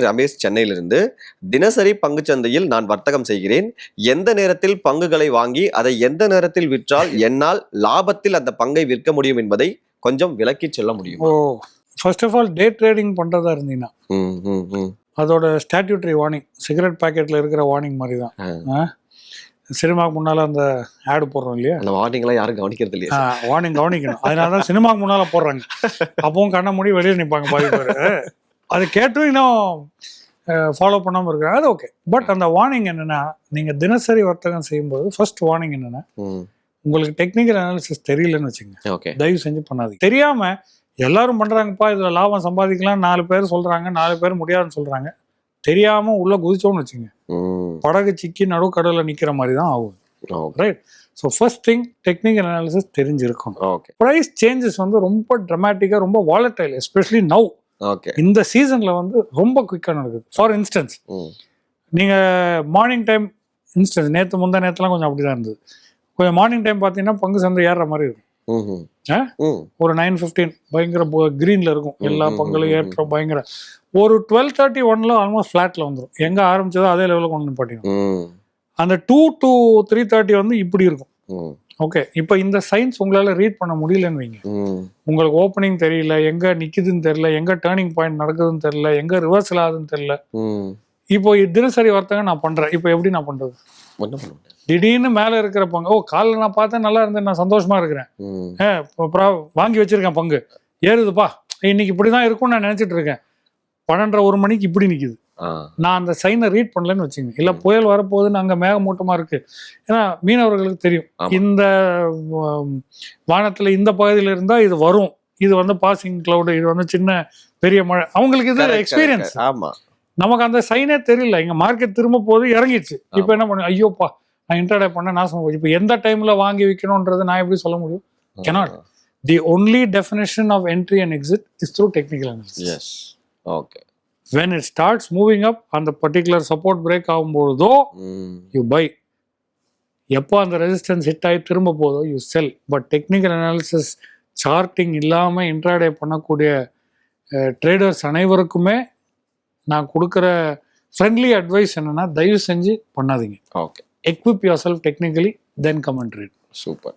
ரமேஷ் சென்னையிலிருந்து. தினசரி பங்குச்சந்தையில் நான் வர்த்தகம் செய்கிறேன். எந்த நேரத்தில் பங்குகளை வாங்கி அதை எந்த நேரத்தில் விற்றால் என்னால் லாபத்தில் அந்த பங்கை விற்க முடியும் என்பதை கொஞ்சம் விளக்கி சொல்ல முடியும்? First of all day trading பண்ணுறதா இருந்தீங்கன்னா அதோட ஸ்டாட்யூட்டரி வார்னிங் சிகரெட் பாக்கெட்டில் இருக்கிற வார்னிங் மாதிரி தான். சினிமாவுக்கு முன்னால் அந்த ஆடு போடுறோம் இல்லையா, அந்த வார்னிங்லாம் யாரும் கவனிக்கிறது இல்லையா? வார்னிங் கவனிக்கணும். அதனால தான் சினிமாவுக்கு முன்னால் போடுறாங்க. அப்பவும் கண்ண மூடி வெளியில் நிற்பாங்க பாதி பேர். அது கேட்டும் இன்னும் ஃபாலோ பண்ணாமல் இருக்கிறாங்க. அது ஓகே. பட் அந்த வார்னிங் என்னென்னா, நீங்கள் தினசரி வர்த்தகம் செய்யும்போது ஃபர்ஸ்ட் வார்னிங் என்னென்னா, உங்களுக்கு டெக்னிக்கல் அனாலிசிஸ் தெரியலன்னு வச்சுங்க, தயவு செஞ்சு பண்ணாதீங்க. தெரியாமல் எல்லாரும் பண்ணுறாங்கப்பா, இதில் லாபம் சம்பாதிக்கலாம் 4 பேர் சொல்கிறாங்க, 4 பேர் முடியாதுன்னு சொல்கிறாங்க, தெரியாமல் உள்ளே குதிச்சோன்னு வச்சுங்க, படகு சிக்கி நடுக்கடலில் நிற்கிற மாதிரி தான் ஆகும். Right. So first thing technical analysis தெரிஞ்சிருக்கணும். ப்ரைஸ் சேஞ்சஸ் வந்து ரொம்ப ட்ரமாட்டிக்காக, ரொம்ப வாலட்டைல், எஸ்பெஷலி நவ். இந்த சீசன்ல வந்து ரொம்ப குயிக்காக நடக்குது. ஃபார் இன்ஸ்டன்ஸ், நீங்கள் மார்னிங் டைம் இன்ஸ்டன்ஸ் நேற்று முந்தா நேற்றுலாம் கொஞ்சம் அப்படி தான் இருந்தது. கொஞ்சம் மார்னிங் டைம் பார்த்தீங்கன்னா பங்கு சந்தை ஏறுற மாதிரி இருக்கும். ஒரு 9:15 பயங்கர கிரீன்ல இருக்கும், எல்லா பங்குகளும் ஏற்றம் பயங்கர. ஒரு 12:31 ஆல்மோஸ்ட் ஃபிளாட்ல வந்துடும். எங்க ஆரம்பிச்சதோ அதே லெவலில் கொண்டு வந்து பாத்தீங்கன்னா அந்த 2 to 3:30 வந்து இப்படி இருக்கும். ஓகே, இப்போ இந்த சயின்ஸ் உங்களால ரீட் பண்ண முடியலன்னு வைங்க, உங்களுக்கு ஓப்பனிங் தெரியல, எங்க நிக்குதுன்னு தெரியல, எங்க டேர்னிங் பாயிண்ட் நடக்குதுன்னு தெரியல, எங்க ரிவர்சல் ஆகுதுன்னு தெரியல. இப்போ தினசரி வர்த்தகம் நான் பண்றேன், இப்போ எப்படி நான் பண்றது? திடீர்னு மேல இருக்கிற பங்கு, காலைல நான் பார்த்தேன் நல்லா இருந்தேன், நான் சந்தோஷமா இருக்கிறேன், வாங்கி வச்சிருக்கேன், பங்கு ஏறுதுப்பா, இன்னைக்கு இப்படிதான் இருக்கும்னு நான் நினைச்சிட்டு இருக்கேன். 12:30 மணிக்கு இப்படி நிக்குது. நான் அந்த சைனை ரீட் பண்ணலன்னு வச்சுங்க, இல்ல புயல் வரப்போகுதுன்னு அங்க மேகமூட்டமா இருக்கு. ஏன்னா மீனவர்களுக்கு தெரியும், இந்த வானத்துல இந்த பகுதியில இருந்தா இது வரும், இது வந்து பாசிங் கிளவுட், இது வந்து சின்ன பெரிய மழை, அவங்களுக்கு இது எக்ஸ்பீரியன்ஸ். நமக்கு அந்த சைனே தெரியல, இங்க மார்க்கெட் திரும்ப போது இறங்கிடுச்சு. இப்ப என்ன பண்ண, ஐயோப்பா நான் இன்டர்டே பண்ண நாசம் போச்சு, இப்ப எந்த டைம்ல வாங்கி விற்கணும்ன்றது நான் எப்படி சொல்ல முடியும்? cannot. The only definition of entry and exit is through technical analysis. Yes. Okay. When it starts moving up, அந்த particular support break ஆகும்போதோ you buy. எப்போ அந்த ரெசிஸ்டன்ஸ் ஹிட் ஆகி திரும்ப போதோ you sell. But technical analysis charting இல்லாமல் intraday பண்ணக்கூடிய traders அனைவருக்குமே நான் கொடுக்குற ஃப்ரெண்ட்லி அட்வைஸ் என்னன்னா, தயவு செஞ்சு பண்ணாதீங்க. Okay, equip yourself technically, then come and trade. Super.